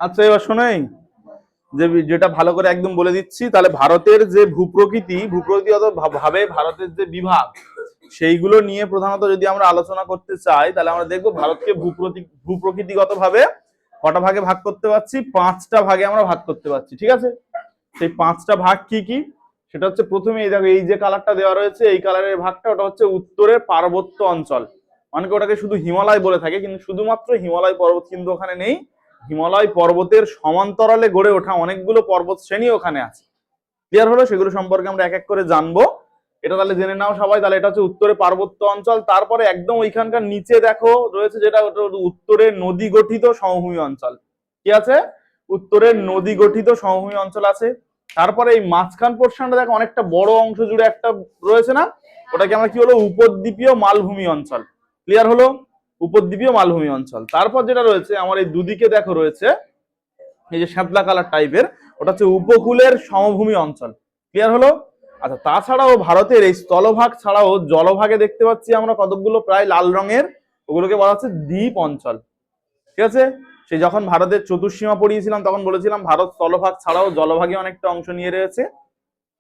আচ্ছা এবার শোনাই যেটা ভালো করে একদম বলে দিচ্ছি। তাহলে ভারতের যে ভূপ্রকৃতিগত ভাবে ভারতের যে বিভাগ, সেইগুলো নিয়ে প্রধানত যদি আমরা আলোচনা করতে চাই, তাহলে আমরা দেখবো ভারতকে ভূপ্রকৃতিগত ভাবে কটা ভাগে ভাগ করতে পারছি, 5টা ভাগে আমরা ভাগ করতে পারছি। ঠিক আছে, সেই 5টা ভাগ কি কি, সেটা হচ্ছে প্রথমে এই দেখো, এই যে কালারটা দেওয়া রয়েছে, এই কালারের ভাগটা, ওটা হচ্ছে উত্তরের পার্বত্য অঞ্চল। অনেকে ওটাকে শুধু হিমালয় বলে থাকে, কিন্তু শুধুমাত্র হিমালয় পর্বত কিন্তু ওখানে নেই। হিমালয় পর্বতের সমান্তরালে গড়ে ওঠা অনেকগুলো পর্বত শ্রেণী ওখানে আছে। ক্লিয়ার হলো? সেগুলো সম্পর্কে আমরা এক এক করে জানবো। এটা তাহলে জেনে নাও সবাই। তাহলে এটা হচ্ছে উত্তরে পার্বত্য অঞ্চল। তারপরে একদম ওইখানকার নিচে দেখো রয়েছে যেটা, উত্তরের নদী গঠিত সমভূমি অঞ্চল। কি আছে? উত্তরের নদী গঠিত সমভূমি অঞ্চল আছে। তারপরে এই মাঝখান পোর্শনটা দেখো, অনেকটা বড় অংশ জুড়ে একটা রয়েছে না, ওটাকে আমরা কি হলো, উপদ্বীপীয় মালভূমি অঞ্চল। ক্লিয়ার হলো? উপদ্বীপীয় মালভূমি অঞ্চল। তারপর যেটা রয়েছে আমার এই দুদিকে দেখো রয়েছে এই যে শ্যাতলা কালার টাইপের, ওটা হচ্ছে উপকূলের সমভূমি অঞ্চল। ক্লিয়ার হলো? আচ্ছা, তাছাড়াও ভারতের এই স্থলভাগ ছাড়াও জলভাগে দেখতে পাচ্ছি আমরা কতগুলো প্রায় লাল রঙের, ওগুলোকে বলা হচ্ছে দ্বীপ অঞ্চল। ঠিক আছে, সেই যখন ভারতের চতুর্সীমা পড়িয়েছিলাম তখন বলেছিলাম ভারত স্থলভাগ ছাড়াও জলভাগে অনেকটা অংশ নিয়ে রয়েছে।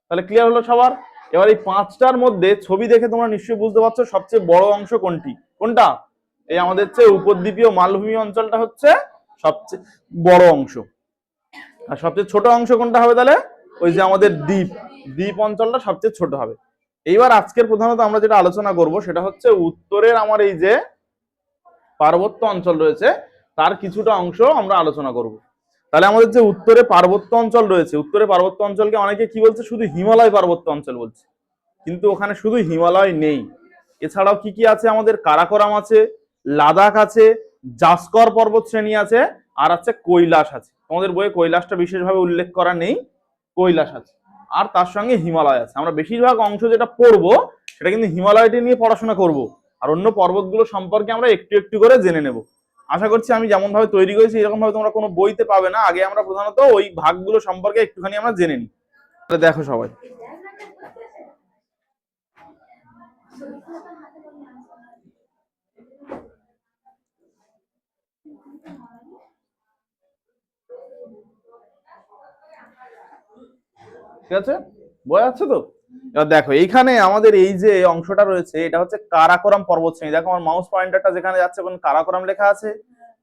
তাহলে ক্লিয়ার হলো সবার? এবার এই 5টার মধ্যে ছবি দেখে তোমরা নিশ্চয়ই বুঝতে পারছো সবচেয়ে বড় অংশ কোনটি, কোনটা? এই আমাদের চেয়ে উপদ্বীপীয় মালভূমি অঞ্চলটা হচ্ছে সবচেয়ে বড় অংশ। আর সবচেয়ে ছোট অংশ কোনটা হবে তাহলে? ওই যে আমাদের দ্বীপ অঞ্চলটা সবচেয়ে ছোট হবে। এইবার আজকের প্রধানত আমরা যেটা আলোচনা করব সেটা হচ্ছে উত্তরের আমার এই যে পার্বত্য অঞ্চল রয়েছে তার কিছুটা অংশ আমরা আলোচনা করব। তাহলে আমাদের যে উত্তরে পার্বত্য অঞ্চল রয়েছে, উত্তরে পার্বত্য অঞ্চলকে অনেকে কি বলছে, শুধু হিমালয় পার্বত্য অঞ্চল বলছে, কিন্তু ওখানে শুধু হিমালয় নেই। এছাড়াও কি কি আছে আমাদের? কারাকোরাম আছে, লাদাখ আছে, জাসকর পর্বত শ্রেণী আছে, আর আছে কৈলাস আছে। তোমাদের বইয়ে কৈলাসটা বিশেষভাবে উল্লেখ করা নেই, কৈলাস আছে। আর তার সঙ্গে হিমালয় আছে। আমরা বেশিরভাগ অংশ যেটা পড়বো সেটা কিন্তু হিমালয়টি নিয়ে পড়াশোনা করব, আর অন্য পর্বতগুলো সম্পর্কে আমরা একটু একটু করে জেনে নেব। আশা করছি আমি যেমন ভাবে তৈরি করেছি এরকম ভাবে তোমরা কোনো বইতে পাবে না। আগে আমরা প্রধানত ওই ভাগগুলো সম্পর্কে একটুখানি আমরা জেনে নিই। দেখো সবাই, ঠিক আছে, বই আছে তো? এবার দেখো এইখানে আমাদের এই যে অংশটা রয়েছে এটা হচ্ছে কারাকোরাম পর্বত শ্রেণী। দেখো আমার মাউস পয়েন্টারটা যেখানে যাচ্ছে ওখানে কারাকোরাম লেখা আছে,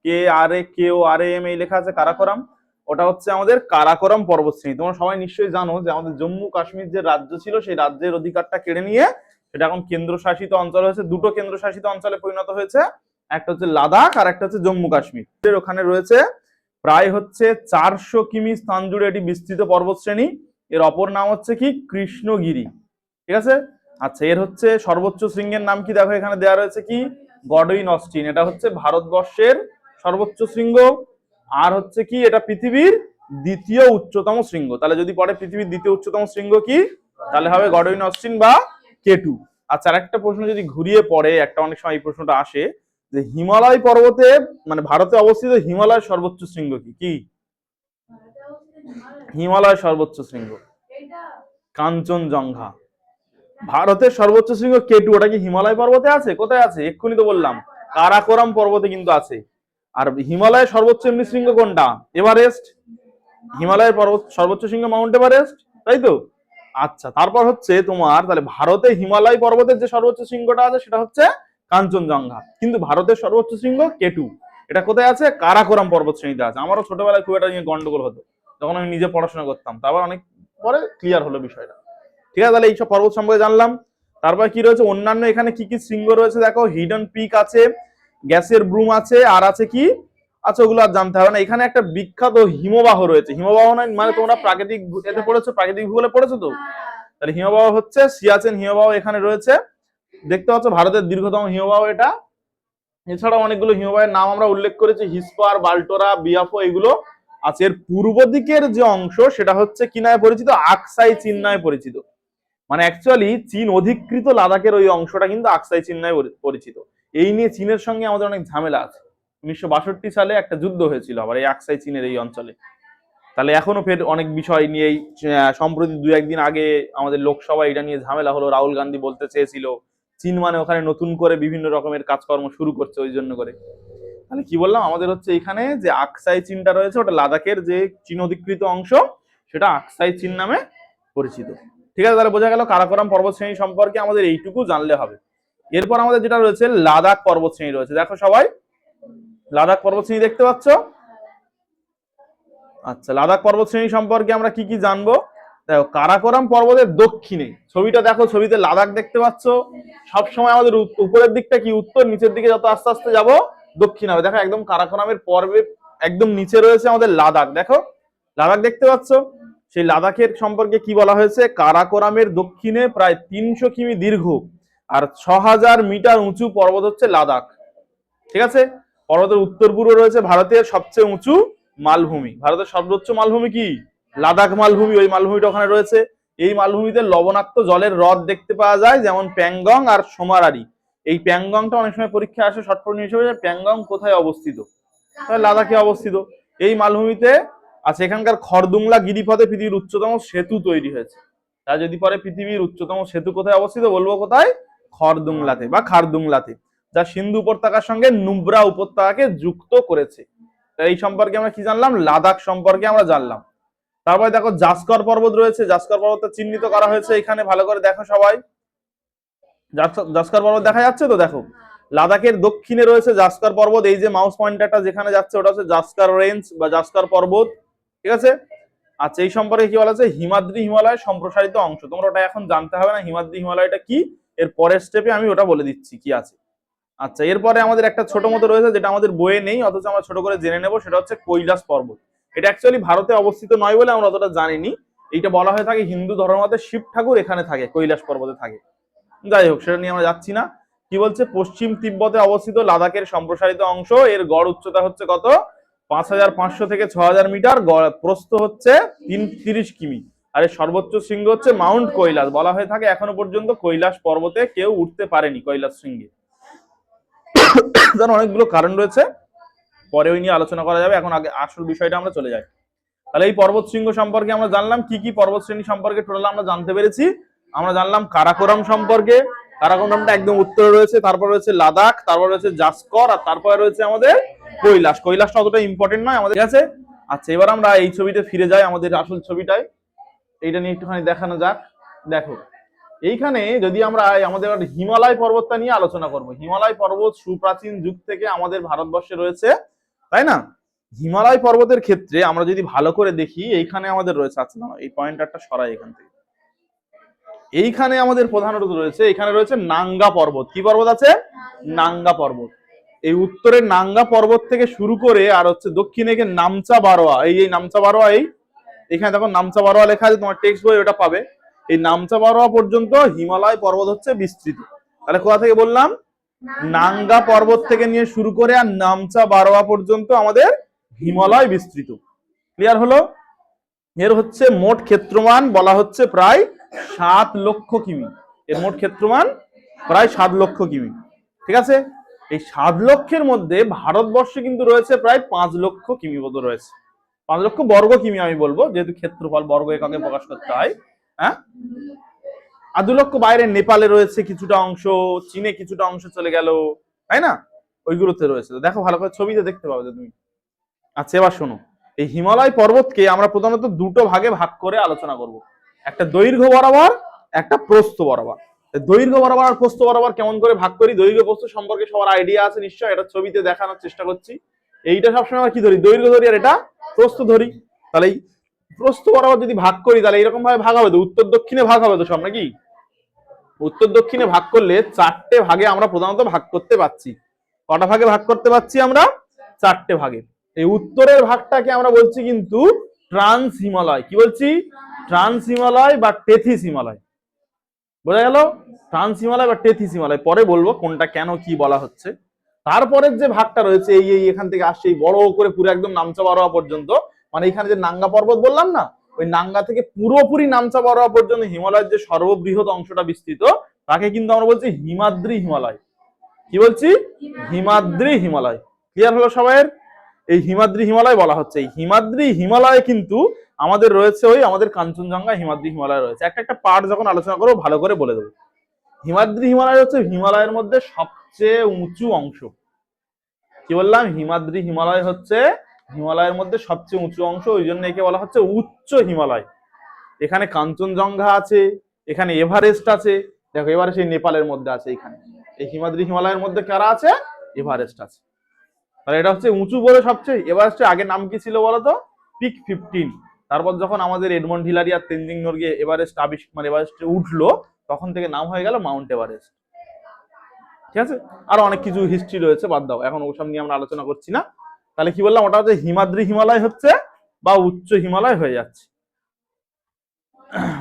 KRAKORAM এই লেখা আছে কারাকোরাম। ওটা হচ্ছে আমাদের কারাকোরাম পর্বত শ্রেণী। তোমরা সবাই নিশ্চয়ই জানো যে আমাদের জম্মু কাশ্মীর যে রাজ্য ছিল সেই রাজ্যের অধিকারটা কেড়ে নিয়ে সেটা এখন কেন্দ্রশাসিত অঞ্চল হয়েছে। দুটো কেন্দ্রশাসিত অঞ্চলে পরিণত হয়েছে, একটা হচ্ছে লাদাখ আর একটা হচ্ছে জম্মু কাশ্মীর। ওখানে রয়েছে প্রায় হচ্ছে 400 কিমি স্থান জুড়ে এটি বিস্তৃত পর্বত শ্রেণী। এর অপর নাম হচ্ছে কি কৃষ্ণগিরি। ঠিক আছে, আচ্ছা এর হচ্ছে সর্বোচ্চ শৃঙ্গের নাম কি? দেখো এখানে দেওয়া রয়েছে কি গডউইন অস্টিন। এটা হচ্ছে ভারতবর্ষের সর্বোচ্চ শৃঙ্গ, আর হচ্ছে কি এটা পৃথিবীর দ্বিতীয় উচ্চতম শৃঙ্গ। তাহলে যদি পড়ে পৃথিবীর দ্বিতীয় উচ্চতম শৃঙ্গ কি, তাহলে হবে গডউইন অস্টিন বা K2। আচ্ছা, আরেকটা প্রশ্ন যদি ঘুরিয়ে পড়ে, একটা অনেক সময় এই প্রশ্নটা আসে যে হিমালয় পর্বতে মানে ভারতে অবস্থিত হিমালয়ের সর্বোচ্চ শৃঙ্গ কি? কি হিমালয়ের সর্বোচ্চ শৃঙ্গ? কাঞ্চনজঙ্ঘা। ভারতের সর্বোচ্চ শৃঙ্গ K2, ওটা কি হিমালয় পর্বতে আছে? কোথায় আছে? এক্ষুনি তো বললাম কারাকোরাম পর্বতে কিন্তু আছে। আর হিমালয়ের সর্বোচ্চ এমনি শৃঙ্গ কোনটা? এভারেস্ট। হিমালয়ের সর্বোচ্চ শৃঙ্গ মাউন্ট এভারেস্ট, তাই তো? আচ্ছা, তারপর হচ্ছে তোমার তাহলে ভারতে হিমালয় পর্বতের যে সর্বোচ্চ শৃঙ্গটা আছে সেটা হচ্ছে কাঞ্চনজঙ্ঘা, কিন্তু ভারতের সর্বোচ্চ শৃঙ্গ K2। এটা কোথায় আছে? কারাকোরাম পর্বত শ্রেণীতে আছে। আমারও ছোটবেলায় খুব একটা নিয়ে গন্ডগোল হতো যখন আমি নিজে পড়াশোনা করতাম, তারপর অনেক পরে ক্লিয়ার হলো বিষয়টা। ঠিক আছে, তাহলে এইসব পর্বত সম্পর্কে জানলাম। তারপর কি রয়েছে অন্যান্য, এখানে কি কি শৃঙ্গ রয়েছে দেখো, হিডেন পিক আছে, গ্যাসের ব্রুম আছে, আর আছে কি, আচ্ছা ওগুলো আর জানতে হবে না। এখানে একটা বিখ্যাত হিমবাহ রয়েছে। হিমবাহ নয় মানে তোমরা প্রাকৃতিক এতে পড়েছো, প্রাকৃতিক ভূগোলে পড়েছো তো? তাহলে হিমবাহ হচ্ছে সিয়াচেন হিমবাহ এখানে রয়েছে। দেখতে পাচ্ছ ভারতের দীর্ঘতম হিমবাহ এটা। এছাড়াও অনেকগুলো হিমবাহের নাম আমরা উল্লেখ করেছি, হিসপার, বাল্টোরা, বিয়াফো, এগুলো আছে। এর পূর্ব দিকের যে অংশ সেটা হচ্ছে কি নামে পরিচিত? আকসাই চীন নামে পরিচিত। মানে অ্যাকচুয়ালি চীন অধিকৃত লাদাখের ওই অংশটা কিন্তু আকসাই চীন নামে পরিচিত। এই নিয়ে চীনের সঙ্গে আমাদের অনেক ঝামেলা আছে। 1962 সালে একটা যুদ্ধ হয়েছিল আবার এই আকসাই চীনের এই অঞ্চলে। তাহলে এখনো ফের অনেক বিষয় নিয়ে সম্প্রতি 2-1 দিন আগে আমাদের লোকসভায় এটা নিয়ে ঝামেলা হলো। রাহুল গান্ধী বলতে চেয়েছিল চীন মানে ওখানে নতুন করে বিভিন্ন রকমের কাজকর্ম শুরু করছে ওই জন্য করে। তাহলে কি বললাম, আমাদের হচ্ছে এখানে যে আকসাই চীনটা রয়েছে ওটা লাদাখের যে চীন অধিকৃত অংশ, সেটা আকসাই চীন নামে পরিচিত। ঠিক আছে, তাহলে বোঝা গেল কারাকোরাম পর্বতশ্রেণী সম্পর্কে আমাদের এইটুকু জানলে হবে। এরপর আমাদের যেটা রয়েছে লাদাখ পর্বতশ্রেণী রয়েছে। দেখো সবাই লাদাখ পর্বতশ্রেণী দেখতে পাচ্ছ? আচ্ছা, লাদাখ পর্বতশ্রেণী সম্পর্কে আমরা কি কি জানবো? দেখো, কারাকোরাম পর্বতের দক্ষিণে, ছবিটা দেখো, ছবিতে লাদাখ দেখতে পাচ্ছ। সবসময় আমাদের উপরের দিকটা কি উত্তর, নিচের দিকে যত আস্তে আস্তে যাবো দক্ষিণ হবে। দেখো একদম কারাকোরামের পর্বে একদম নিচে রয়েছে আমাদের লাদাখ। দেখো লাদাখ দেখতে পাচ্ছ? সেই লাদাখের সম্পর্কে কি বলা হয়েছে? কারাকোরামের দক্ষিণে প্রায় 300 কিমি দীর্ঘ আর 6000 মিটার উঁচু পর্বত হচ্ছে লাদাখ। ঠিক আছে, পর্বতের উত্তর পূর্বে রয়েছে ভারতের সবচেয়ে উঁচু মালভূমি। ভারতের সর্বোচ্চ মালভূমি কি? লাদাখ মালভূমি। ওই মালভূমিটা ওখানে রয়েছে। এই মালভূমিতে লবণাক্ত জলের হ্রদ দেখতে পাওয়া যায়, যেমন প্যাংগং আর সোমারারি। এই প্যাংগংটা অনেক সময় পরীক্ষা আসে শর্ট প্রশ্ন হিসেবে, প্যাংগং কোথায় অবস্থিত? লাদাখে অবস্থিত। এই মালভূমিতে আছে এখানকার খরদুংলা গিরিপথে পৃথিবীর উচ্চতম সেতু তৈরি হয়েছে। তা যদি পরে পৃথিবীর উচ্চতম সেতু কোথায় অবস্থিত বলবো কোথায়? খরদুংলাতে বা খারদুংলাতে, যা সিন্ধু উপত্যকার সঙ্গে নুব্রা উপত্যকাকে যুক্ত করেছে। এই সম্পর্কে আমরা কি জানলাম? লাদাখ সম্পর্কে আমরা জানলাম। তারপরে দেখো জাস্কর পর্বত রয়েছে। জাস্কর পর্বতটা চিহ্নিত করা হয়েছে এখানে, ভালো করে দেখো সবাই। জাস্কর পর্বত দেখা যাচ্ছে তো? দেখো লাদাখের দক্ষিণে রয়েছে জাস্কর পর্বত। এই যে মাউস পয়েন্টারটা যেখানে যাচ্ছে ওটা হচ্ছে জাস্কর রেঞ্জ বা জাস্কর পর্বত। ঠিক আছে। আচ্ছা, এই সম্পর্কে কি বলা আছে? হিমাদ্রি হিমালয় সম্প্রসারিত অংশ। তোমরা ওটা এখন জানতে হবে না হিমাদ্রি হিমালয়টা কি, এর পরের স্টেপে আমি ওটা বলে দিচ্ছি কি আছে। আচ্ছা, এরপরে আমাদের একটা ছোট মতো রয়েছে যেটা আমাদের বইয়ে নেই, অথচ আমরা ছোট করে জেনে নেব, সেটা হচ্ছে কৈলাস পর্বত। এটা অ্যাকচুয়ালি ভারতে অবস্থিত নয় বলে আমরা অতটা জানিনি। এইটা বলা হয়ে থাকে হিন্দু ধর্মমতে শিব ঠাকুর এখানে থাকে, কৈলাস পর্বতে থাকে। যাই হোক, সেটা নিয়ে আমরা যাচ্ছি না। কি বলছে? পশ্চিম তিব্বতে অবস্থিত লাদাখের সম্প্রসারিত অংশ। এর গড় উচ্চতা হচ্ছে কত? 5500 থেকে 6000 মিটার। প্রস্থ হচ্ছে 30 কিমি। আর এর সর্বোচ্চ শৃঙ্গ হচ্ছে মাউন্ট কৈলাস। বলা হয়ে থাকে এখনো পর্যন্ত কৈলাস পর্বতে কেউ উঠতে পারেনি, কৈলাস শৃঙ্গে। অনেকগুলো কারণ রয়েছে, পরে ওই নিয়ে আলোচনা করা যাবে। এখন আগে আসল বিষয়টা আমরা চলে যাই। তাহলে এই পর্বত শৃঙ্গ সম্পর্কে আমরা জানলাম। কি কি পর্বত শ্রেণী সম্পর্কে টোটাল আমরা জানতে পেরেছি? আমরা জানলাম কারাকোরাম সম্পর্কে। কারাকোরামটা একদম উত্তরে রয়েছে। তারপর রয়েছে লাদাখ, তারপর রয়েছে জাস্কর, আর তারপরে রয়েছে আমাদের কৈলাস। কৈলাসটা অতটা ইম্পর্টেন্ট নয় আমাদের, ঠিক আছে। আচ্ছা, এবার আমরা এই ছবিতে ফিরে যাই, আমাদের আসল ছবিটায়। এইটা নিয়ে একটুখানি দেখানো যাক। দেখো এইখানে যদি আমরা আমাদের হিমালয় পর্বতটা নিয়ে আলোচনা করব। হিমালয় পর্বত সুপ্রাচীন যুগ থেকে আমাদের ভারতবর্ষে রয়েছে, তাই না? হিমালয় পর্বতের ক্ষেত্রে আমরা যদি ভালো করে দেখি, এইখানে আমাদের রয়েছে, আচ্ছা না এই পয়েন্টারটা সরাই এখান থেকে, এইখানে আমাদের প্রধানত রয়েছে, এখানে রয়েছে নাঙ্গা পর্বত। কি পর্বত আছে? নাঙ্গা পর্বত। এই উত্তরের নাঙ্গা পর্বত থেকে শুরু করে আর হচ্ছে দক্ষিণে গিয়ে নামচা বারোয়া। এই নামচা বারোয়া, এখানে দেখো নামচা বারোয়া লেখা আছে, তোমার টেক্সট বই ওটা পাবে। এই নামচা বারোয়া পর্যন্ত হিমালয় পর্বত হচ্ছে বিস্তৃত। তাহলে কোথা থেকে বললাম? নাঙ্গা পর্বত থেকে নিয়ে শুরু করে আর নামচা বারোয়া পর্যন্ত আমাদের হিমালয় বিস্তৃত। ক্লিয়ার হলো? এর হচ্ছে মোট ক্ষেত্রমান বলা হচ্ছে প্রায় 7 লক্ষ কিমি। এর মোট ক্ষেত্রমান প্রায় 7 লক্ষ কিমি। ঠিক আছে। এই 7 লক্ষের মধ্যে ভারতবর্ষে কিন্তু রয়েছে প্রায় 5 লক্ষ কিমি মতো রয়েছে। 5 লক্ষ বর্গ কিমি আমি বলবো, যেহেতু ক্ষেত্রফল বর্গ এককে প্রকাশ করতে হয়। হ্যাঁ, আর 2 লক্ষ বাইরে নেপালে রয়েছে কিছুটা অংশ, চীনে কিছুটা অংশ চলে গেল, তাই না? ওইগুলোতে রয়েছে। দেখো ভালো করে ছবিতে দেখতে পাবে তুমি। আচ্ছা, এবার শোনো, এই হিমালয় পর্বতকে আমরা প্রধানত দুটো ভাগে ভাগ করে আলোচনা করব। একটা দৈর্ঘ্য বরাবর, একটা প্রস্থ বরাবর। দৈর্ঘ্য বরাবর আর প্রস্থ বরাবর কেমন করে ভাগ করি? দৈর্ঘ্য প্রস্থ সম্পর্কে সবার আইডিয়া আছে নিশ্চয়, এটা ছবিতে দেখানোর চেষ্টা করছি। এইটা সবসময় আমরা কি ধরি? দৈর্ঘ্য ধরি, আর এটা প্রস্থ ধরি। তাহলে এই প্রস্থ বরাবর যদি ভাগ করি, তাহলে এরকম ভাবে ভাগ হবে তো, উত্তর দক্ষিণে ভাগ হবে তো সব, নাকি? উত্তর দক্ষিণে ভাগ করলে 4টে ভাগে আমরা প্রধানত ভাগ করতে পারছি। কটা ভাগে ভাগ করতে পারছি আমরা? 4টে ভাগে। এই উত্তরের ভাগটাকে আমরা বলছি কিন্তু ট্রান্স হিমালয়। কি বলছি? ট্রান্স হিমালয় বা টেথিস হিমালয়। বোঝা গেল? ট্রান্স হিমালয় বা টেথিস হিমালয়, পরে বলবো কোনটা কেন কি বলা হচ্ছে। তারপরের যে ভাগটা রয়েছে, এই এখান থেকে আসছে এই বড় করে পুরো একদম নামচা বারোয়া পর্যন্ত, মানে এখানে যে নাঙ্গা পর্বত বললাম না, ওই নাঙ্গা থেকে পুরোপুরি নামচা বারোয়া পর্যন্ত হিমালয়ের যে সর্ববৃহৎ অংশটা বিস্তৃত, তাকে কিন্তু আমরা বলছি হিমাদ্রি হিমালয়। কি বলছি? হিমাদ্রি হিমালয়। ক্লিয়ার হলো সবাইয়ের? এই হিমাদ্রি হিমালয় বলা হচ্ছে। এই হিমাদ্রি হিমালয়ে কিন্তু আমাদের রয়েছে ওই আমাদের কাঞ্চনজঙ্ঘা হিমাদ্রি হিমালয় রয়েছে। একটা পার্ট যখন আলোচনা করবো ভালো করে বলে দেবো। হিমাদ্রি হিমালয় হচ্ছে হিমালয়ের মধ্যে সবচেয়ে উঁচু অংশ। কি বললাম? হিমাদ্রি হিমালয় হচ্ছে হিমালয়ের মধ্যে সবচেয়ে উঁচু অংশ, ওই জন্য একে বলা হচ্ছে উচ্চ হিমালয়। এখানে কাঞ্চনজঙ্ঘা আছে, এখানে এভারেস্ট আছে। দেখো এভারেস্ট এই নেপালের মধ্যে আছে। এখানে এই হিমাদ্রি হিমালয়ের মধ্যে কারা আছে? এভারেস্ট আছে। তাহলে এটা হচ্ছে উঁচু বলে সবচেয়ে। এভারেস্টের আগে নাম কি ছিল বলতো? পিক 15। তারপর যখন আমাদের এডমন্ড হিলারি আর তেনজিং নোরগে এভারেস্ট মানে এভারেস্টে উঠলো, তখন থেকে নাম হয়ে গেল মাউন্ট এভারেস্ট। ঠিক আছে? আরো অনেক কিছু হিস্ট্রি রয়েছে, বাদ দাও, এখন ওসব নিয়ে আমরা আলোচনা করছি না। তাহলে কি বললাম? ওটা হচ্ছে হিমাদ্রি হিমালয় হচ্ছে বা উচ্চ হিমালয় হয়ে যাচ্ছে।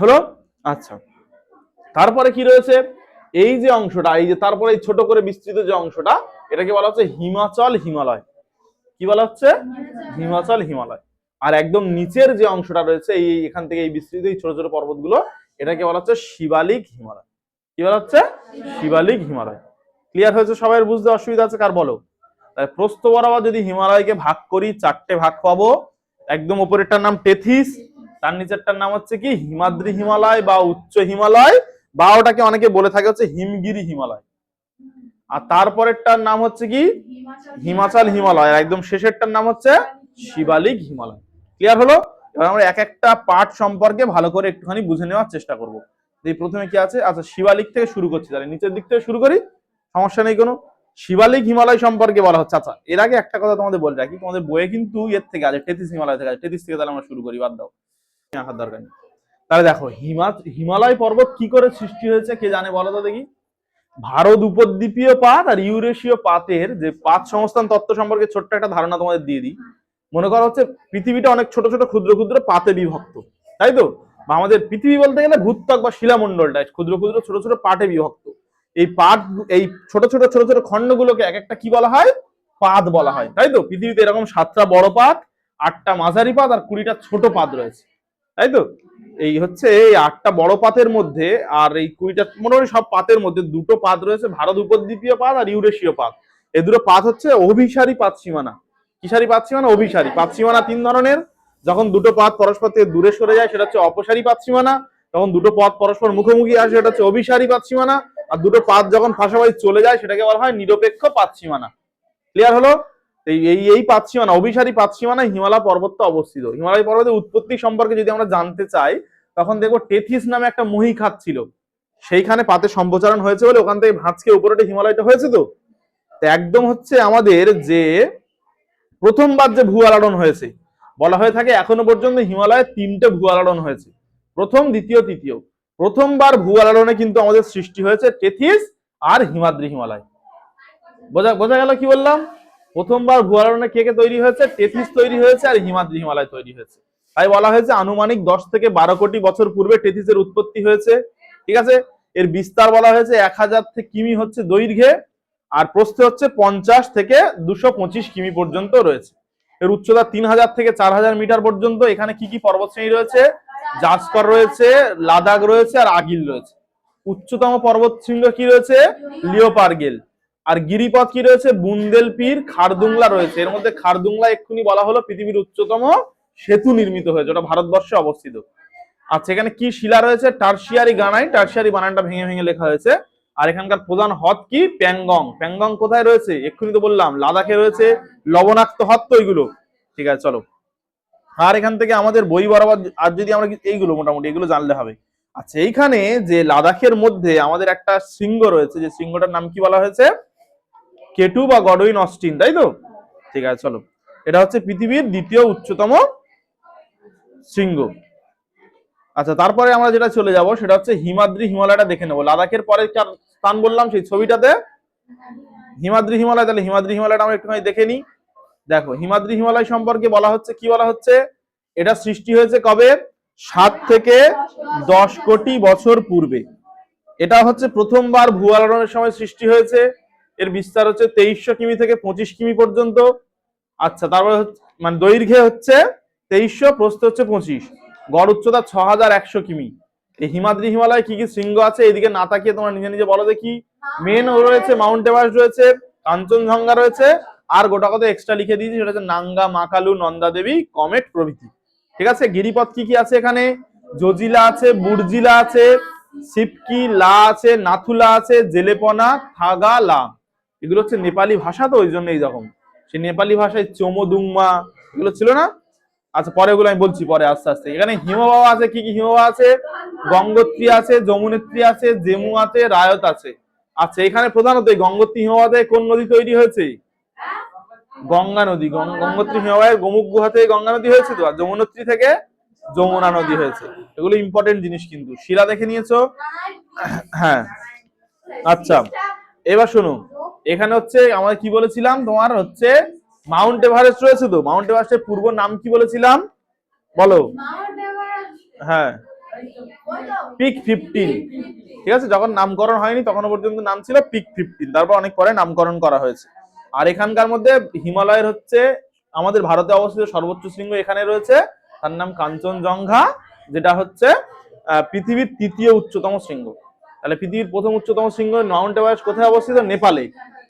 হলো? আচ্ছা, তারপরে কি রয়েছে? এই যে অংশটা, এই যে তারপরে এই ছোট করে বিস্তৃত যে অংশটা, এটাকে বলা হচ্ছে হিমাচল হিমালয়। কি বলা হচ্ছে? হিমাচল হিমালয়। আর একদম নিচের যে অংশটা রয়েছে, এই এখান থেকে এই বিস্তৃত এই ছোট ছোট পর্বতগুলো, এটাকে বলা হচ্ছে শিবালিক হিমালয়। কি বলা হচ্ছে? শিবালিক হিমালয়। ক্লিয়ার হয়েছে সবাই? বুঝতে অসুবিধা আছে কার বলো? তাই প্রস্থ বরাবর যদি হিমালয়কে ভাগ করি, 4টে ভাগ পাবো। একদম উপরেরটার নাম টেথিস, তার নিচেরটার নাম হচ্ছে কি হিমাদ্রি হিমালয় বা উচ্চ হিমালয়, বা ওটাকে অনেকে বলে থাকে হচ্ছে হিমগিরি হিমালয়। আর তারপরেরটার নাম হচ্ছে কি হিমাচল হিমালয়, আর একদম শেষেরটার নাম হচ্ছে শিবালিক হিমালয়। ক্লিয়ার হলো? এবার আমরা এক একটা পার্ট সম্পর্কে ভালো করে একটুখানি বুঝে নেওয়ার চেষ্টা করব। এই প্রথমে কি আছে? আচ্ছা, শিবালিক থেকে শুরু করছি, তাহলে নিচের দিক থেকে শুরু করি, সমস্যা নেই কোনো। শিবালিক হিমালয় সম্পর্কে বলা হচ্ছে। আচ্ছা, এর আগে একটা কথা তোমাদের বলে রাখি, তোমাদের বইয়ে কিন্তু এর থেকে আছে, টেথিস হিমালয় থেকে আছে। টেথিস থেকে তাহলে আমরা শুরু করি, বাদ দাও, আসার দরকার নেই। তাহলে দেখো হিমালয় পর্বত কি করে সৃষ্টি হয়েছে কে জানে বলো তো দেখি? ভারত উপদ্বীপীয় পাত আর ইউরেশীয় পাতের যে পাত সংস্থান তত্ত্ব সম্পর্কে ছোট্ট একটা ধারণা তোমাদের দিয়ে দিই। মনে করা হচ্ছে পৃথিবীটা অনেক ছোট ছোট ক্ষুদ্র ক্ষুদ্র পাতে বিভক্ত, তাই তো? বা আমাদের পৃথিবী বলতে গেলে ভূত্বক বা শিলামণ্ডলটা ক্ষুদ্র ক্ষুদ্র ছোট ছোট পাটে বিভক্ত। এই পাট, এই ছোট ছোট ছোট ছোট খণ্ডগুলোকে এক একটা কি বলা হয়? পাত বলা হয়, তাই তো? পৃথিবীতে এরকম 7টা বড় পাত, 8টা মাঝারি পাত আর 20টা ছোট পাত রয়েছে, তাই তো? এই হচ্ছে এই 8টা বড় পাতের মধ্যে আর এই 20টা মোটামুটি সব পাতের মধ্যে 2টো পাত রয়েছে, ভারত উপদ্বীপীয় পাত আর ইউরেশীয় পাত। এই দুটো পাত হচ্ছে অভিসারী পাত সীমানা। কিসারী পাত সীমানা? অভিসারী পাত সীমানা 3 ধরনের। যখন দুটো পাত পরস্পর থেকে দূরে সরে যায় সেটা হচ্ছে অপসারী পাত সীমানা। তখন দুটো পথ পরস্পর মুখোমুখি আসে সেটা হচ্ছে অভিসারী পাত সীমানা। আর দুটো পাত যখন পাশাপাশি চলে যায় সেটাকে বলা হয় নিরপেক্ষ পাত সীমানা। ক্লিয়ার হলো? এই পাত সীমানা, অভিসারী পাত সীমানায় হিমালয় পর্বতটা অবস্থিত। হিমালয় পর্বতের উৎপত্তি সম্পর্কে যদি আমরা জানতে চাই, তখন দেখবো টেথিস নামে একটা মহীখাত ছিল, সেইখানে পাতের সম্প্রসারণ হয়েছে বলে ওখান থেকে ভাঁজকে উপরে হিমালয়টা হয়েছে। তো একদম হচ্ছে আমাদের যে প্রথমবার যে ভূ আলোড়ন হয়েছে, বলা হয়ে থাকে এখনো পর্যন্ত হিমালয়ে 3টে ভূ আলোড়ন হয়েছে, প্রথম, দ্বিতীয়, তৃতীয়। প্রথমবার ভূ আলোড়নে কিন্তু আমাদের সৃষ্টি হয়েছে টেথিস আর হিমাদ্রি হিমালয়। বোঝা গেল কি বললাম? প্রথমবার ভূ আলোড়নে কে কে তৈরি হয়েছে? টেথিস তৈরি হয়েছে আর হিমাদ্রি হিমালয় তৈরি হয়েছে। তাই বলা হয়েছে আনুমানিক 10 থেকে 12 কোটি বছর পূর্বে টেথিসের উৎপত্তি হয়েছে। ঠিক আছে? এর বিস্তার বলা হয়েছে 1000 কিমি হচ্ছে দৈর্ঘ্যে, আর প্রস্থে হচ্ছে 50 থেকে 225 কিমি পর্যন্ত রয়েছে। এর উচ্চতা 3000 থেকে 4000 মিটার পর্যন্ত। এখানে কি কি পর্বতশ্রেণী রয়েছে? জাসকর রয়েছে, লাদাখ রয়েছে আর আগিল রয়েছে। উচ্চতম পর্বত শৃঙ্গ কি রয়েছে? লিওপারগেল। আর গিরিপথ কি রয়েছে? বুন্দেলপির, খারদুংলা রয়েছে। এর মধ্যে খারদুংলা এক্ষুনি বলা হলো পৃথিবীর উচ্চতম সেতু নির্মিত হয়েছে, ওটা ভারতবর্ষে অবস্থিত। আচ্ছা, এখানে কি শিলা রয়েছে? টার্সিয়ারি গ্রানাইট, টার্সিয়ারি বানানটা ভেঙে ভেঙে লেখা হয়েছে। আর এখানকার প্রধান হ্রদ কি? প্যাংগং। প্যাংগং কোথায় রয়েছে? এক্ষুনি তো বললাম লাদাখে রয়েছে। লবণাক্ত হ্রদ তো ওইগুলো। ঠিক আছে, চলো। আর এখান থেকে আমাদের বই বরাবর আর যদি আমরা এইগুলো মোটামুটি এগুলো জানলে হবে। আচ্ছা, এইখানে যে লাদাখের মধ্যে আমাদের একটা শৃঙ্গ রয়েছে, যে শৃঙ্গটার নাম কি বলা হয়েছে? কেটু বা গডউইন অস্টিন, তাই তো? ঠিক আছে, চলো। এটা হচ্ছে পৃথিবীর দ্বিতীয় উচ্চতম শৃঙ্গ। আচ্ছা, তারপরে আমরা যেটা চলে যাব সেটা হচ্ছে হিমাদ্রি হিমালয়টা দেখে নেবো। লাদাখের পরে স্থান বললাম সেই ছবিটাতে হিমাদ্রি হিমালয়। তাহলে হিমাদ্রি হিমালয়টা আমরা একটুখানি দেখে নিই। দেখো, হিমাদ্রি হিমালয় সম্পর্কে বলা হচ্ছে কি বলা হচ্ছে? এটা সৃষ্টি হয়েছে কবে? 7 থেকে 10 কোটি বছর পূর্বে। এটা হচ্ছে প্রথমবার ভূ আলোড়নের সময় সৃষ্টি হয়েছে। এর বিস্তার হচ্ছে 2300 কিমি থেকে 25 কিমি পর্যন্ত। আচ্ছা, তারপরে মানে দৈর্ঘ্যে হচ্ছে 2300, প্রস্থ হচ্ছে 25, গড় উচ্চতা 6100 কিমি। এই হিমাদ্রি হিমালয় কি কি শৃঙ্গ আছে এইদিকে না তাকিয়ে তোমরা নিজে নিজে বলো দেখি। মেন রয়েছে মাউন্ট এভারেস্ট রয়েছে, কাঞ্চনজঙ্ঘা রয়েছে, আর গোটা কথা এক্সট্রা লিখে দিয়েছি সেটা হচ্ছে নাঙ্গা, মাকালু, নন্দা দেবী, কমেট প্রভৃতি। ঠিক আছে? গিরিপথ কি কি আছে এখানে? জজিলা আছে, বুর্জিলা আছে, সিপকি, লা আছে, নাথুলা আছে, জেলেপনা, থাগা, লা। এগুলো হচ্ছে নেপালি ভাষা, তো ওই জন্য এইরকম। সেই নেপালি ভাষায় চোমোদুংমা এগুলো ছিল না? আচ্ছা পরে ওগুলো আমি বলছি পরে আস্তে আস্তে। এখানে হিমবাহ আছে, কি কি হিমবাহ আছে? গঙ্গোত্রী আছে, যমুনেত্রী আছে, জেমু আছে, রায়ত আছে। আচ্ছা এখানে প্রধানত এই গঙ্গোত্রী হিমবাহে কোন নদী তৈরি হয়েছে? গঙ্গা নদী। গঙ্গোত্রী হিমবাহের গোমুখ গুহা থেকে গঙ্গা নদী হয়েছে তো, আর যমুনোত্রী থেকে যমুনা নদী হয়েছে। এগুলো ইম্পর্টেন্ট জিনিস কিন্তু। শিলা দেখে নিয়েছো? হ্যাঁ। আচ্ছা এবার শোনো, এখানে হচ্ছে আমরা কি বলেছিলাম, তোমার হচ্ছে মাউন্ট এভারেস্ট রয়েছে তো, মাউন্ট এভারেস্টের পূর্ব নাম কি বলেছিলাম বলো? হ্যাঁ, পিক 15। ঠিক আছে, যখন নামকরণ হয়নি তখনও পর্যন্ত নাম ছিল পিক 15, তারপর অনেক পরে নামকরণ করা হয়েছে। আর এখানকার মধ্যে হিমালয়ের হচ্ছে আমাদের ভারতে অবস্থিত সর্বোচ্চ শৃঙ্গ এখানে রয়েছে, তার নাম কাঞ্চনজঙ্ঘা, যেটা হচ্ছে পৃথিবীর তৃতীয় উচ্চতম শৃঙ্গ। তাহলে পৃথিবীর প্রথম উচ্চতম শৃঙ্গ মাউন্ট এভারেস্ট কোথায় অবস্থিত? নেপালে।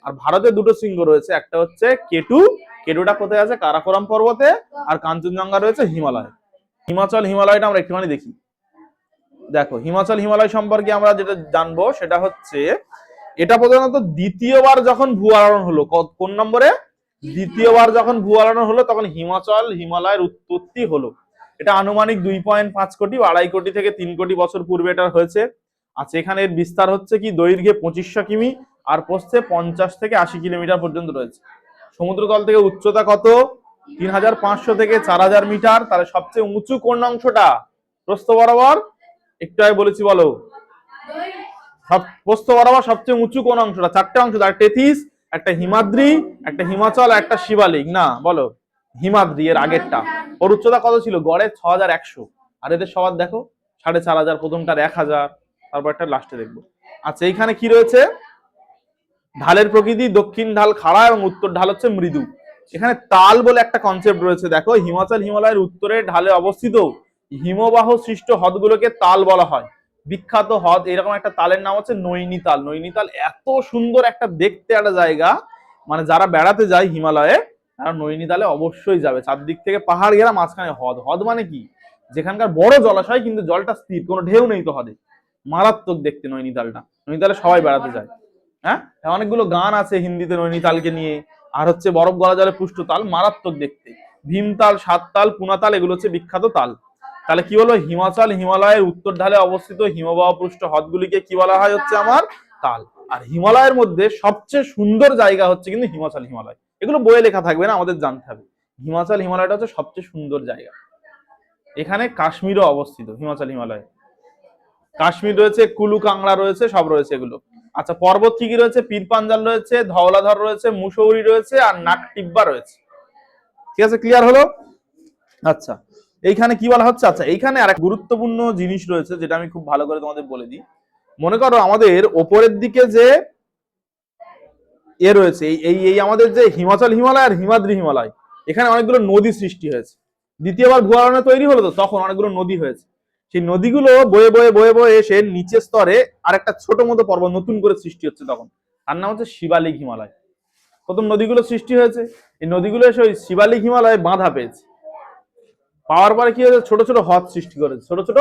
আর ভারতে দুটো শৃঙ্গ রয়েছে, একটা হচ্ছে কেটু, কেটুটা কোথায় আছে? কারাকোরাম পর্বতে। আর কাঞ্চনজঙ্ঘা রয়েছে হিমালয়। হিমাচল হিমালয়টা আমরা একটুখানি দেখি। দেখো হিমাচল হিমালয় সম্পর্কে আমরা যেটা জানবো সেটা হচ্ছে, এটা প্রধানত দ্বিতীয়বার যখন ভূ-আলোড়ন হলো, কোন নম্বরে? দ্বিতীয়বার যখন ভূ-আলোড়ন হলো তখন হিমাচল হিমালয়ের উৎপত্তি হলো। এটা আনুমানিক 2.5 কোটি, 2.5 কোটি থেকে 3 কোটি বছর পূর্বে এটা হয়েছে। আচ্ছা এখানে এর বিস্তার হচ্ছে কি, দৈর্ঘ্যে 2500 কিমি আর প্রস্থে 50 থেকে 80 কিলোমিটার পর্যন্ত রয়েছে। সমুদ্রতল থেকে উচ্চতা কত? 3500 থেকে 4000 মিটার। তাহলে সবচেয়ে উঁচু কোন অংশটা প্রস্থ বরাবর? একটু আগে বলেছি, বলো। প্রস্থ বরাবর সবচেয়ে উঁচু কোন অংশটা? 4টে অংশ, একটা টেথিস, একটা হিমাদ্রি, একটা হিমাচল, একটা শিবালিক। না বলো, হিমাদ্রি এর আগেরটা। ওর উচ্চতা কত ছিল? গড়ে 6100। আর এদের সবার দেখো 4500, প্রথমটার 1000, তারপর একটা লাস্টে দেখবো। আচ্ছা এইখানে কি রয়েছে? ঢালের প্রকৃতি, দক্ষিণ ঢাল খাড়া এবং উত্তর ঢাল হচ্ছে মৃদু। এখানে তাল বলে একটা কনসেপ্ট রয়েছে। দেখো হিমাচল হিমালয়ের উত্তরের ঢালে অবস্থিত হিমবাহ সৃষ্ট হ্রদগুলোকে তাল বলা হয়। বিখ্যাত হ্রদ এরকম একটা তালের নাম হচ্ছে নৈনিতাল। নৈনিতাল এত সুন্দর একটা দেখতে একটা জায়গা, মানে যারা বেড়াতে যায় হিমালয়ে তারা নৈনিতালে অবশ্যই যাবে। চারদিক থেকে পাহাড় ঘেরা, মাঝখানে হ্রদ। হ্রদ মানে কি? যেখানকার বড় জলাশয় কিন্তু জলটা স্থির, কোনো ঢেউ নেই তো হ্রদে। মারাত্মক দেখতে নৈনিতালটা। নৈনিতালে সবাই বেড়াতে যায়। হ্যাঁ, অনেকগুলো গান আছে হিন্দিতে নৈনিতালকে নিয়ে। আর হচ্ছে বরফ গলা জলে পুষ্ট তাল, মারাত্মক দেখতে। ভীমতাল, সাততাল, পুনাতাল এগুলো হচ্ছে বিখ্যাত তাল। তাহলে কি হলো? হিমাচল হিমালয়ের উত্তর ঢালে অবস্থিত হিমবাহ পুষ্ট হ্রদগুলিকে কি বলা হয়? হচ্ছে আমার তাল। আর হিমালয়ের মধ্যে সবচেয়ে সুন্দর জায়গা হচ্ছে কিন্তু হিমাচল হিমালয়। এগুলো বইয়ে লেখা থাকবে না, আমাদের জানতে হবে। হিমাচল হিমালয়টা হচ্ছে সবচেয়ে সুন্দর জায়গা। এখানে কাশ্মীরও অবস্থিত হিমাচল হিমালয়। কাশ্মীর রয়েছে, কুলু কাংড়া রয়েছে, সব রয়েছে এগুলো। আচ্ছা পর্বত কি কি রয়েছে? পীর পাঞ্জাল রয়েছে, ধওলাধর রয়েছে, মুসৌরি রয়েছে, আর নাকটিব্বা রয়েছে। ঠিক আছে, ক্লিয়ার হলো? আচ্ছা এইখানে কি বলা হচ্ছে? আচ্ছা এইখানে আর এক গুরুত্বপূর্ণ জিনিস রয়েছে যেটা আমি খুব ভালো করে তোমাদের বলে দিই। মনে করো আমাদের ওপরের দিকে যে রয়েছে, এই এই আমাদের যে হিমাচল হিমালয় আর হিমাদ্রি হিমালয়, এখানে অনেকগুলো নদী সৃষ্টি হয়েছে। দ্বিতীয়বার ভূ-আলোড়নে তৈরি হলো তো, তখন অনেকগুলো নদী হয়েছে। সেই নদীগুলো বয়ে বয়ে বয়ে বয়ে এসে নিচের স্তরে আরেকটা ছোট মতো পর্বত নতুন করে সৃষ্টি হচ্ছে তখন, তার নাম হচ্ছে শিবালিক হিমালয়। প্রথম নদীগুলো সৃষ্টি হয়েছে, এই নদীগুলো এসে ওই শিবালিক হিমালয়ে বাঁধা পেয়েছে। পাওয়ার পরে কি হয়েছে? ছোট ছোট হ্রদ সৃষ্টি করেছে, ছোট ছোট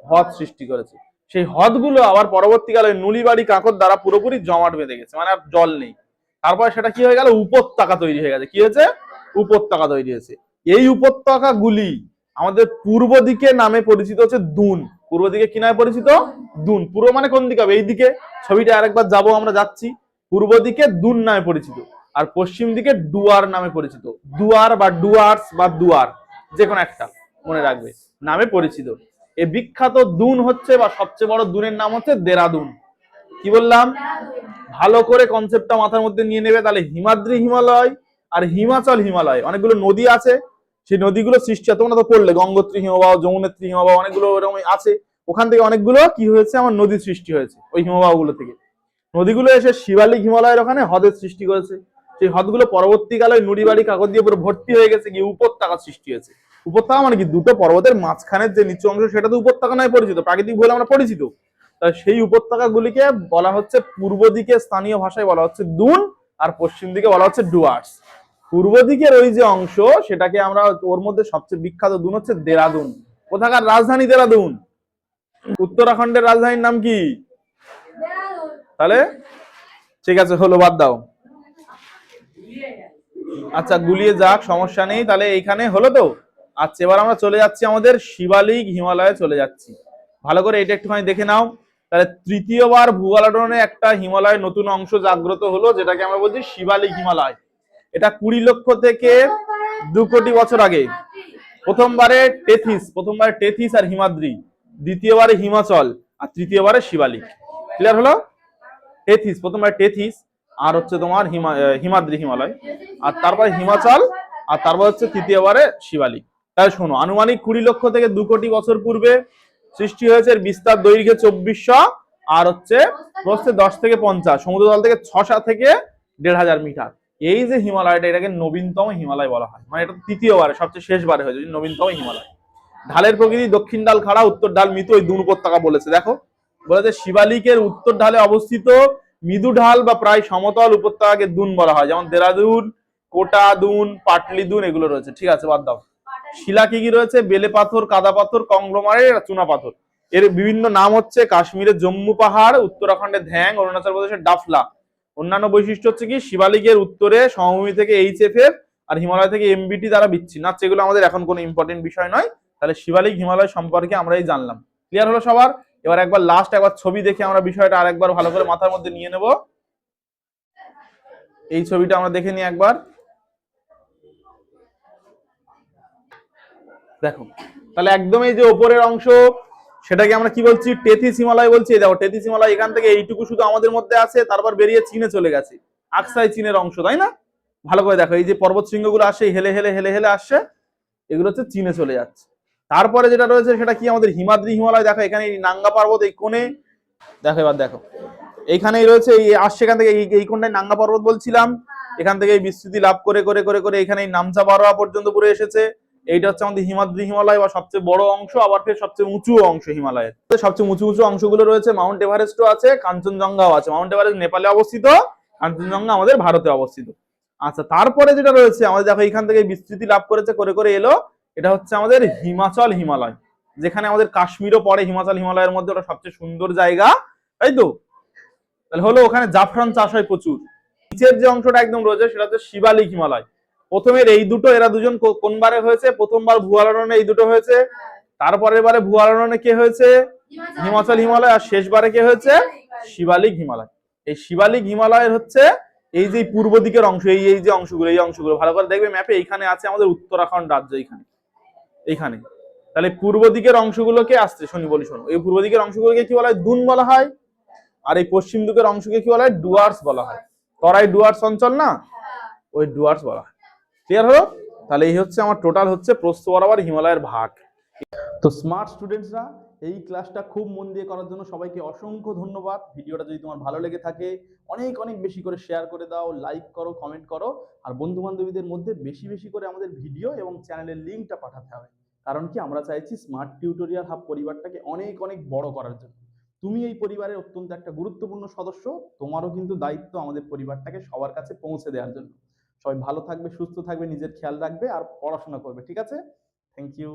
হ্রদ সৃষ্টি করেছে। সেই হ্রদগুলো আবার পরবর্তীকালে নুলিবাড়ি কাঁকর দ্বারা পুরোপুরি জমাট বেঁধে গেছে, মানে আর জল নেই। তারপরে সেটা কি হয়ে গেল? উপত্যকা তৈরি হয়ে গেছে। কি হয়েছে? উপত্যকা তৈরি হয়েছে। এই উপত্যকা গুলি আমাদের পূর্ব দিকে নামে পরিচিত হচ্ছে দুন। পূর্ব দিকে কি নামে পরিচিত? দুন। পূর্ব মানে কোন দিকে হবে? এই দিকে। ছবিটা আরেকবার যাবো, আমরা যাচ্ছি। পূর্ব দিকে দুন নামে পরিচিত, আর পশ্চিম দিকে ডুয়ার নামে পরিচিত। ডুয়ার বা ডুয়ার্স বা দুয়ার, যে কোনো একটা মনে রাখবে, নামে পরিচিত। এই বিখ্যাত দুন হচ্ছে, বা সবচেয়ে বড় দুনের নাম হচ্ছে দেরাদুন। কি বললাম? ভালো করে কনসেপ্টটা মাথার মধ্যে নিয়ে নেবে। তাহলে হিমাদ্রি হিমালয় আর হিমাচল হিমালয় অনেকগুলো নদী আছে। সেই নদীগুলো সৃষ্টি, তোমরা তো পড়লে গঙ্গোত্রী হিমবাহ, যমুনেত্রী হিমবাহ, অনেকগুলো এরকম আছে। ওখান থেকে অনেকগুলো কি হয়েছে? আমার নদী সৃষ্টি হয়েছে ওই হিমবাহগুলো থেকে। নদীগুলো এসে শিবালিক হিমালয়ের ওখানে হ্রদের সৃষ্টি করেছে। সেই হ্রদগুলো পরবর্তীকালে নুড়িবাড়ি কাগজ দিয়ে পুরো ভর্তি হয়ে গেছে, গিয়ে উপত্যকা সৃষ্টি হয়েছে। উপত্যকা মানে কি? দুটো পর্বতের মাঝখানের যে নিচু অংশ, সেটা তো উপত্যকা নয় পরিচিত, প্রাকৃতিক বলে আমরা পরিচিত। তাই সেই উপত্যকা গুলিকে বলা হচ্ছে, পূর্ব দিকে স্থানীয় ভাষায় বলা হচ্ছে দুন, আর পশ্চিম দিকে বলা হচ্ছে ডুয়ার্স। পূর্ব দিকের ওই যে অংশ, সেটাকে আমরা, ওর মধ্যে সবচেয়ে বিখ্যাত দুন হচ্ছে দেরাদুন। কোথাকার রাজধানী? দেরাদুন। উত্তরাখণ্ডের রাজধানীর নাম কি? তাহলে ঠিক আছে, হলো, বাদ দাও। আচ্ছা গুলিয়ে যাক, সমস্যা নেই। তাহলে এইখানে হলো তো। আচ্ছা এবার আমরা চলে যাচ্ছি আমাদের শিবালিক হিমালয়ে চলে যাচ্ছি। ভালো করে এটা একটুখানি দেখে নাও। তাহলে তৃতীয়বার ভূগোলায়নে একটা হিমালয়ের নতুন অংশ জাগ্রত হলো, যেটাকে আমরা বলছি শিবালিক হিমালয়। এটা 20 লক্ষ থেকে 2 কোটি বছর আগে প্রথমবারে টেথিস আর হিমাদ্রি, দ্বিতীয়বারে হিমাচল, আর তৃতীয়বারে শিবালিক। ক্লিয়ার হলো? প্রথমবার টেথিস, আর হচ্ছে তোমার হিমাদ্রি হিমালয়, আর তারপরে হিমাচল, আর তারপর হচ্ছে তৃতীয়বারে শিবালিক। তাহলে শোনো, আনুমানিক 20 লক্ষ থেকে 2 কোটি বছর পূর্বে সৃষ্টি হয়েছে। বিস্তার দৈর্ঘ্যে 2400, আর হচ্ছে প্রস্থে 10 থেকে 50, সমুদ্রতল থেকে 600 থেকে 1500 মিটার। এই যে হিমালয়টা, এটাকে নবীনতম হিমালয় বলা হয়। মানে এটা তৃতীয়বারে, সবচেয়ে শেষবারে হয়েছে নবীনতম হিমালয়। ঢালের প্রকৃতি দক্ষিণ ঢাল খাড়া, উত্তর ঢাল মৃদু, ওই দুন উপত্যকা বলেছে। দেখো বলেছে শিবালিকের উত্তর ঢালে অবস্থিত মৃদু ঢাল বা প্রায় সমতল উপত্যকাকে দুন বলা হয়, যেমন দেরাদুন, কোটা দুন, পাটলি দুন এগুলো রয়েছে। ঠিক আছে, বাদ দাও। শিলা কি কি রয়েছে? বেলে পাথর, কাদা পাথর, কংগ্লোমারেট, চুনা পাথর। এর বিভিন্ন নাম হচ্ছে কাশ্মীরের জম্মু পাহাড়, উত্তরাখণ্ডের ধ্যাং, অরুণাচল প্রদেশের ডাফলা। অন্যান্য বৈশিষ্ট্য হচ্ছে কি, শিবালিকের উত্তরে সমভূমি থেকে এইচএফএফ আর হিমালয় থেকে এমবিটি দ্বারা বিচ্ছিন্ন। আচ্ছা এগুলো আমাদের এখন কোনো ইম্পর্টেন্ট বিষয় নয়। তাহলে শিবালিক হিমালয় সম্পর্কে আমরা এই জানলাম। ক্লিয়ার হলো সবার? এবার একবার একবার ছবি দেখে আমরা বিষয়টা আরেকবার ভালো করে মাথার মধ্যে নিয়ে নেব। এই ছবিটা আমরা দেখে নিই একবার। দেখো তাহলে একদম এই যে ওপরের অংশ, সেটাকে আমরা কি বলছি? টেথিস হিমালয় বলছি। দেখো টেথিস হিমালয় এখান থেকে এইটুকু শুধু আমাদের মধ্যে আছে, তারপর বেরিয়ে চীনে চলে গেছে। আকসাই চীনের অংশ, তাই না? ভালো করে দেখো, এই যে পর্বত শৃঙ্গগুলো আসে হেলে হেলে হেলে হেলে আসছে, এগুলো হচ্ছে চীনে চলে যাচ্ছে। তারপরে যেটা রয়েছে সেটা কি? আমাদের হিমাদ্রি হিমালয়। দেখো এখানে এই নাঙ্গা পর্বত এই কোণে, দেখো এবার দেখো এইখানেই রয়েছে, এই আসছে এখান থেকে, এই কোণটায় নাঙ্গা পর্বত বলছিলাম। এখান থেকে এই বিস্তৃতি লাভ করে করে করে করে এখানে নামচা বারোয়া পর্যন্ত পুরো এসেছে। এইটা হচ্ছে আমাদের হিমাদ্রি হিমালয় বা সবচেয়ে বড় অংশ, আবার ফের সবচেয়ে উঁচু অংশ হিমালয়ের। সবচেয়ে উঁচু উঁচু অংশগুলো রয়েছে। মাউন্ট এভারেস্টও আছে, কাঞ্চনজঙ্ঘাও আছে। মাউন্ট এভারেস্ট নেপালে অবস্থিত, কাঞ্চনজঙ্ঘা আমাদের ভারতে অবস্থিত। আচ্ছা তারপরে যেটা রয়েছে আমাদের, দেখো এখান থেকে বিস্তৃতি লাভ করেছে করে করে এলো, এটা হচ্ছে আমাদের হিমাচল হিমালয়, যেখানে আমাদের কাশ্মীরও পড়ে হিমাচল হিমালয়ের মধ্যে। ওটা সবচেয়ে সুন্দর জায়গা, তাই তো? তাহলে হলো ওখানে জাফরান চাষ হয় প্রচুর। নিচের যে অংশটা একদম রয়েছে সেটা হচ্ছে শিবালিক হিমালয়। প্রথমের এই দুটো, এরা দুজন কোনবারে হয়েছে? প্রথমবার ভূগোলায়নে এই দুটো হয়েছে। তারপরের বারে ভূগোলায়নে কে হয়েছে? হিমাচল হিমালয়। আর শেষবারে কে হয়েছে? শিবালিক হিমালয়। এই শিবালিক হিমালয়ের হচ্ছে এই যে পূর্ব দিকের অংশ, এই যে অংশগুলো, এই অংশগুলো ভালো করে দেখবে ম্যাপে, এইখানে আছে আমাদের উত্তরাখণ্ড রাজ্য, এইখানে। তাহলে পূর্ব দিকের অংশগুলোকে আসছে, বলি শোনো, এই পূর্ব দিকের অংশগুলোকে কি বলা হয়? দুন বলা হয়। আর এই পশ্চিম দিকের অংশকে কি বলা হয়? ডুয়ার্স বলা হয়। তরাই ডুয়ার্স অঞ্চল না, ওই ডুয়ার্স বলা হয়। ক্লিয়ার হলো? তাহলে এই হচ্ছে আমার টোটাল হচ্ছে প্রস্থ বরাবর হিমালয়ের ভাগ। তো স্মার্ট স্টুডেন্টসরা, এই ক্লাসটা খুব মন দিয়ে করার জন্য সবাইকে অসংখ্য ধন্যবাদ। ভিডিওটা যদি তোমার ভালো লেগে থাকে অনেক অনেক বেশি করে শেয়ার করে দাও, লাইক করো, কমেন্ট করো, আর বন্ধু বান্ধবীদের মধ্যে বেশি বেশি করে আমাদের ভিডিও এবং চ্যানেলের লিঙ্কটা পাঠাতে হবে। কারণ কি, আমরা চাইছি স্মার্ট টিউটোরিয়াল হাব পরিবারটাকে অনেক অনেক বড় করার জন্য। তুমি এই পরিবারের অত্যন্ত একটা গুরুত্বপূর্ণ সদস্য। তোমারও কিন্তু দায়িত্ব আমাদের পরিবারটাকে সবার কাছে পৌঁছে দেওয়ার জন্য। সবাই ভালো থাকবে, সুস্থ থাকবে, নিজের খেয়াল রাখবে, আর পড়াশোনা করবে। ঠিক আছে? Thank you.